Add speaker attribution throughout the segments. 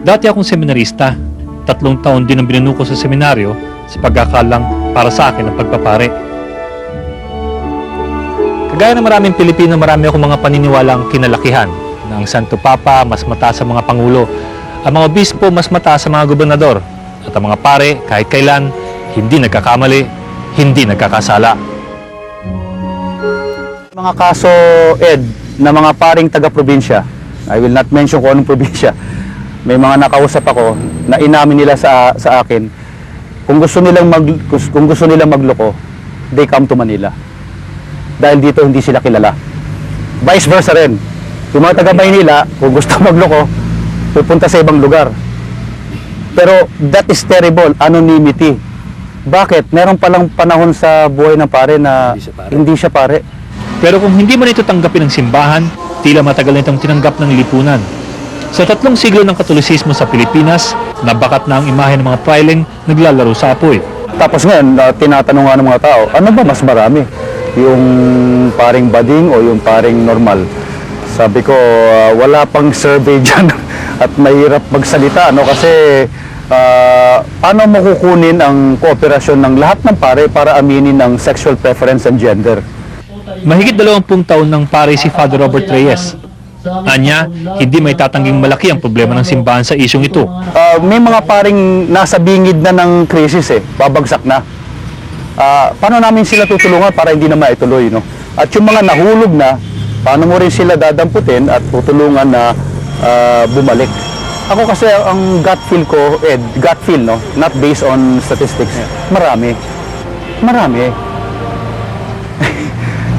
Speaker 1: Dati akong seminarista. 3 taon din ang binunuko sa seminaryo sa pagkakalang para sa akin ang pagpapare. Kagaya ng maraming Pilipino, marami akong mga paniniwalang kinalakihan na ang Santo Papa mas mataas sa mga pangulo, ang mga obispo mas mataas sa mga gobernador, at ang mga pare kahit kailan hindi nagkakamali, hindi nagkakasala.
Speaker 2: Mga kaso, Ed, na mga paring taga-probinsya, I will not mention kung anong probinsya, may mga nakausap ako na inamin nila sa akin, kung gusto nilang magloko, they come to Manila. Dahil dito hindi sila kilala. Vice versa rin. Yung mga taga-Maynila, kung gusto magloko, pupunta sa ibang lugar. Pero that is terrible, anonymity. Bakit? Meron palang panahon sa buhay ng pare na hindi siya pare.
Speaker 1: Pero kung hindi man ito tanggapin ng simbahan, tila matagal na itong tinanggap ng lipunan. Sa 3 siglo ng Katolisismo sa Pilipinas, nabakat na ang imahe ng mga praileng naglalaro sa apoy.
Speaker 2: Tapos ngayon, tinatanong nga ng mga tao, ano ba mas marami? Yung paring bading o yung paring normal? Sabi ko, wala pang survey dyan at mahirap magsalita, no? Kasi paano mo kukunin ang kooperasyon ng lahat ng pare para aminin ng sexual preference and gender?
Speaker 1: Mahigit 20 taon ng pare si Father Robert Reyes. Anya, hindi may tatangging malaki ang problema ng simbahan sa isyong ito.
Speaker 2: May mga paring nasa bingid na ng krisis babagsak na. Paano namin sila tutulungan para hindi na maituloy, no? At yung mga nahulog na, paano mo rin sila dadamputin at tutulungan na bumalik? Ako kasi ang gut feel ko, gut feel, no? Not based on statistics. Marami.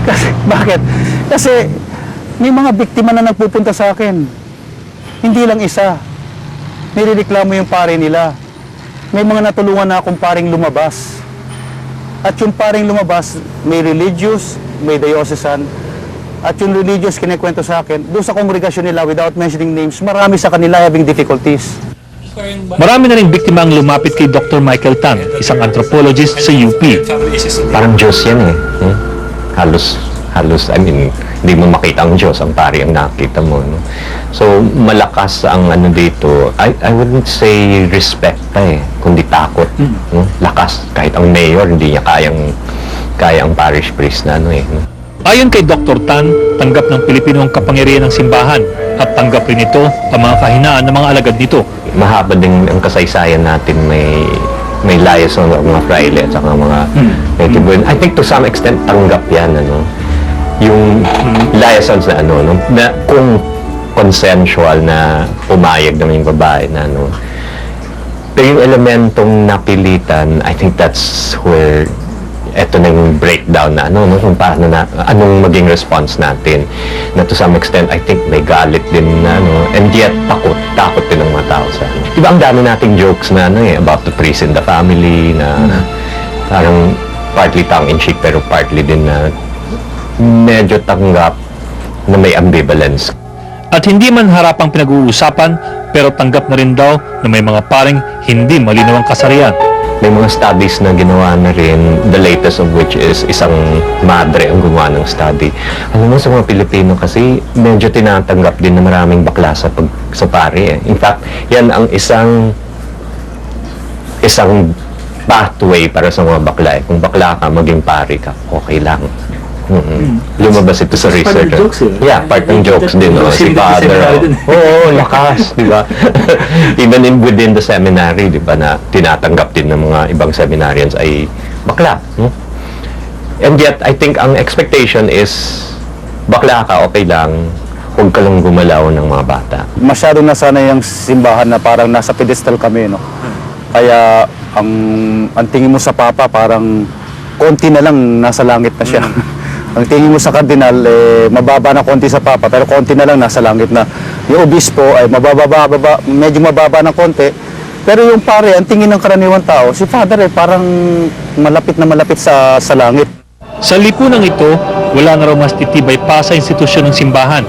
Speaker 2: Kasi, bakit? Kasi may mga biktima na nagpupunta sa akin. Hindi lang isa. Nirereklamo yung pare nila. May mga natulungan na akong paring lumabas. At yung paring lumabas, may religious, may diocesan. At yung religious kinikwento sa akin, doon sa kongregasyon nila, without mentioning names, marami sa kanila having difficulties.
Speaker 1: Marami na rin biktima ang lumapit kay Dr. Michael Tan, isang anthropologist sa UP.
Speaker 3: Parang Diyos yan eh. Halos, I mean, hindi mo makita ang Diyos, ang pari ang nakita mo. No? So, malakas ang ano dito, I wouldn't say respect kundi takot. No? Lakas, kahit ang mayor, hindi niya kaya ang parish priest na ano eh. No?
Speaker 1: Ayon kay Dr. Tan, tanggap ng Pilipino ang kapangyarihan ng simbahan at tanggap rin ito ang mga kahinaan ng mga alagad nito.
Speaker 3: Mahaba din ang kasaysayan natin, may liaison ng mga fraile at saka mga natibuhin. I think to some extent tanggap yan, ano, yung liaisons na ano, no, na kung consensual na pumayag naman yung babae na ano. Pero yung elementong napilitan, I think that's where eto na yung breakdown na ano, no, kung paano na, anong maging response natin. Na to some extent, I think may galit din na ano, and yet takot din ng mga tao sa ano. Diba ang dami nating jokes na ano about the priest in the family, na parang partly tongue-in-cheek pero partly din na medyo tanggap na may ambivalence.
Speaker 1: At hindi man harapang pinag-uusapan, pero tanggap na rin daw na may mga paring hindi malinaw ang kasarian.
Speaker 3: May mga studies na ginawa na rin, the latest of which is isang madre ang gumawa ng study. Alam mo, sa mga Pilipino kasi medyo tinatanggap din na maraming bakla sa pari eh. In fact, yan ang isang pathway para sa mga bakla eh. Kung bakla ka, maging pari ka, okay lang. Lumabas ito sa research. Part ng jokes din. No? Si Father. Oo, lakas. Diba? Even within the seminary, diba, na tinatanggap din ng mga ibang seminarians ay bakla. And yet, I think ang expectation is bakla ka, okay lang. Huwag ka lang gumalaw ng mga bata.
Speaker 2: Masyado na sana yung simbahan na parang nasa pedestal kami, no? Kaya ang tingin mo sa Papa parang konti na lang nasa langit na siya. Ang tingin mo sa kardinal, mababa na konti sa Papa, pero konti na lang nasa langit na. Yung obispo ay medyo mababa ng konti. Pero yung pare, ang tingin ng karaniwang tao, si Father parang malapit na malapit sa langit.
Speaker 1: Sa lipunang ito, wala na raw mas titibay pa sa institusyon ng simbahan.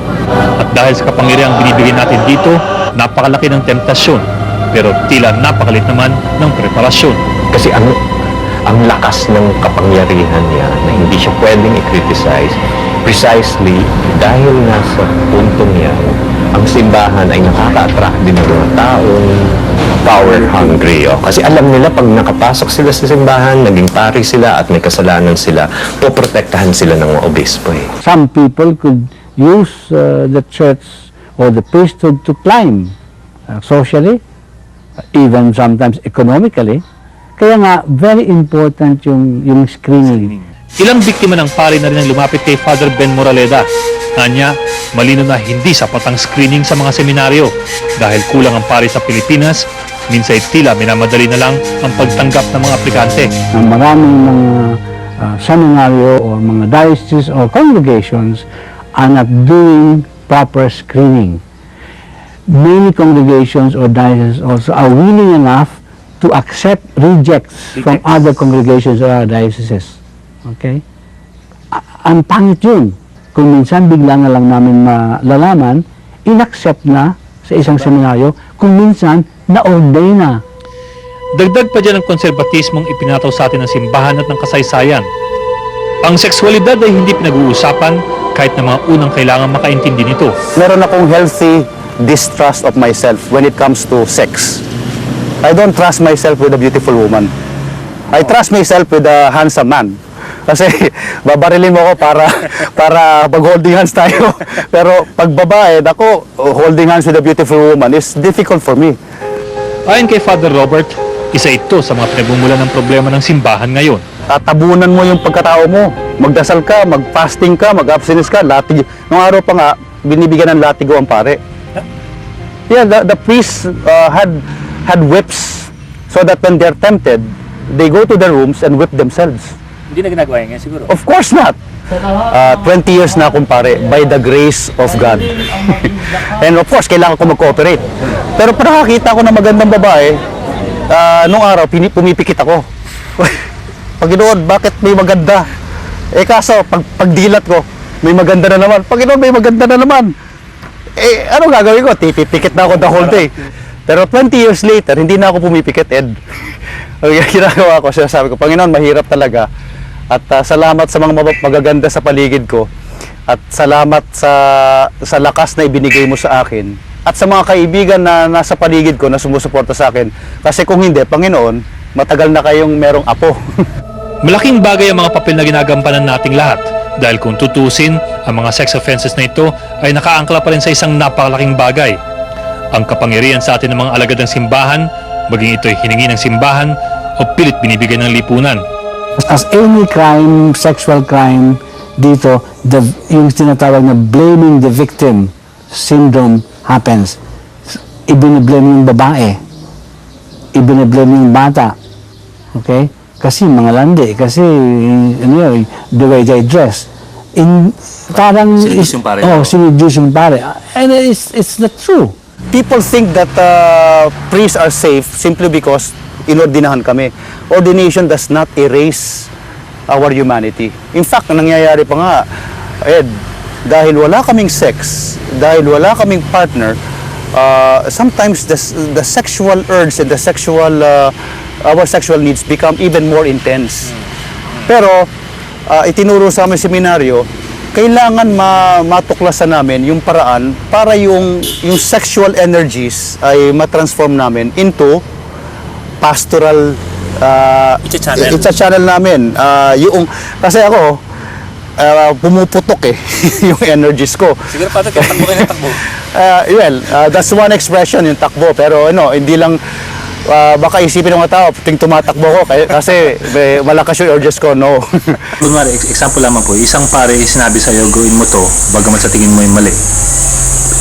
Speaker 1: At dahil sa kapangyarihang binibigay natin dito, napakalaki ng temptasyon. Pero tila napakalit naman ng preparasyon.
Speaker 3: Kasi ang lakas ng kapangyarihan niya na hindi siya pwedeng i-criticize precisely dahil nasa puntong yan, ang simbahan ay nakaka-attract din ng mga tao taong power hungry. Oh. Kasi alam nila pag nakapasok sila sa simbahan, naging pari sila at may kasalanan sila, poprotektahan sila ng mga obispo. Eh.
Speaker 4: Some people could use the church or the priesthood to climb socially, even sometimes economically. Kaya nga, very important yung screening.
Speaker 1: Ilang biktima ng pari na rin ang lumapit kay Father Ben Moraleda. Anya, malino na hindi sapat ang screening sa mga seminaryo dahil kulang ang pari sa Pilipinas, minsan tila minamadali na lang ang pagtanggap ng mga aplikante.
Speaker 4: Ang maraming mga seminaryo or mga dioceses or congregations are not doing proper screening. Many congregations or dioceses also are willing enough to accept rejects from other congregations or other dioceses. Okay? Ang pangit yun. Kung minsan bigla na lang namin malalaman, inaccept na sa isang seminaryo, kung minsan na-ordain na.
Speaker 1: Dagdag pa dyan ang konserbatismong ipinataw sa atin ng simbahan at ng kasaysayan. Ang sexualidad ay hindi pinag-uusapan kahit na mga unang kailangan makaintindi nito.
Speaker 2: Meron akong healthy distrust of myself when it comes to sex. I don't trust myself with a beautiful woman. I trust myself with a handsome man. Kasi babarilin mo ako para pag-holding hands tayo. Pero pag babae, ako, holding hands with a beautiful woman is difficult for me.
Speaker 1: Ayon kay Father Robert, isa ito sa mga pinagmumulan ng problema ng simbahan ngayon.
Speaker 2: Tatabunan mo yung pagkatao mo. Magdasal ka, mag-fasting ka, mag-abstinence ka. Nung araw pa nga, binibigyan ng latigo ang pare. Yeah, the priests had whips so that when they're tempted, they go to their rooms and whip themselves.
Speaker 5: Hindi na ginagawa yan siguro.
Speaker 2: Of course not. 20 years na akong pare, by the grace of God. And of course, kailangan ko mag-cooperate. Pero pag nakakita ko na magandang babae, nung araw, pumipikit ako. Panginoon, bakit may maganda? Eh kaso, pagdilat ko, may maganda na naman. Panginoon, may maganda na naman. Eh, ano gagawin ko? Tipipikit na ako the whole day. Pero 20 years later, hindi na ako pumipikit, Ed. Ang ginagawa ko, sinasabi ko, Panginoon, mahirap talaga. At salamat sa mga magaganda sa paligid ko. At salamat sa lakas na ibinigay mo sa akin. At sa mga kaibigan na nasa paligid ko na sumusuporta sa akin. Kasi kung hindi, Panginoon, matagal na kayong merong apo.
Speaker 1: Malaking bagay ang mga papel na ginagampanan nating lahat. Dahil kung tutusin, ang mga sex offenses na ito ay nakaangkla pa rin sa isang napakalaking bagay. Ang kapangyarihan sa atin ng mga alagad ng simbahan, maging ito'y hiningi ng simbahan o pilit binibigay ng lipunan.
Speaker 4: As any crime, sexual crime, dito, yung tinatawag na blaming the victim syndrome happens. Ibiniblame yung babae. Ibiniblame yung bata. Okay? Kasi mga landi, kasi ano yun, the way they dress. Parang...
Speaker 5: Sinuduce yung pare.
Speaker 4: Oh, sinuduce yung pare. And it's not true.
Speaker 2: People think that priests are safe simply because inordinahan kami. Ordination does not erase our humanity. In fact, nangyayari pa nga, Ed, dahil wala kaming sex, dahil wala kaming partner, sometimes the sexual urge and the sexual, our sexual needs become even more intense. Pero, itinuro sa aming seminaryo, kailangan matuklasan namin yung paraan para yung sexual energies ay matransform namin into pastoral channel namin. Kasi ako, pumuputok yung energies ko.
Speaker 5: Siguro pa ito, takbo kayo ng takbo.
Speaker 2: That's one expression, yung takbo. Pero hindi lang, baka isipin ng mga tao, tumatakbo ko kasi malakas yung urges ko. No.
Speaker 5: Kunwari, example lamang po, isang pare sinabi sa'yo, gawin mo to, bagamat sa tingin mo yung mali.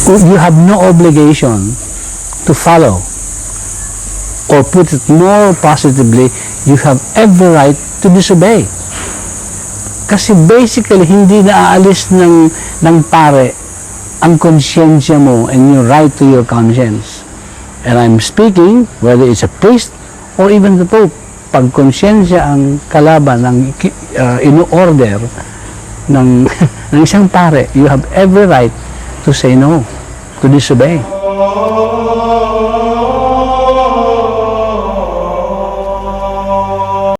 Speaker 4: You have no obligation to follow. Or put it more positively, you have every right to disobey. Kasi basically, hindi naaalis ng pare ang konsyensya mo and your right to your conscience. And I'm speaking, whether it's a priest or even the Pope, pag konsyensya ang kalaban ng ino-order ng isang pare, you have every right to say no, to disobey.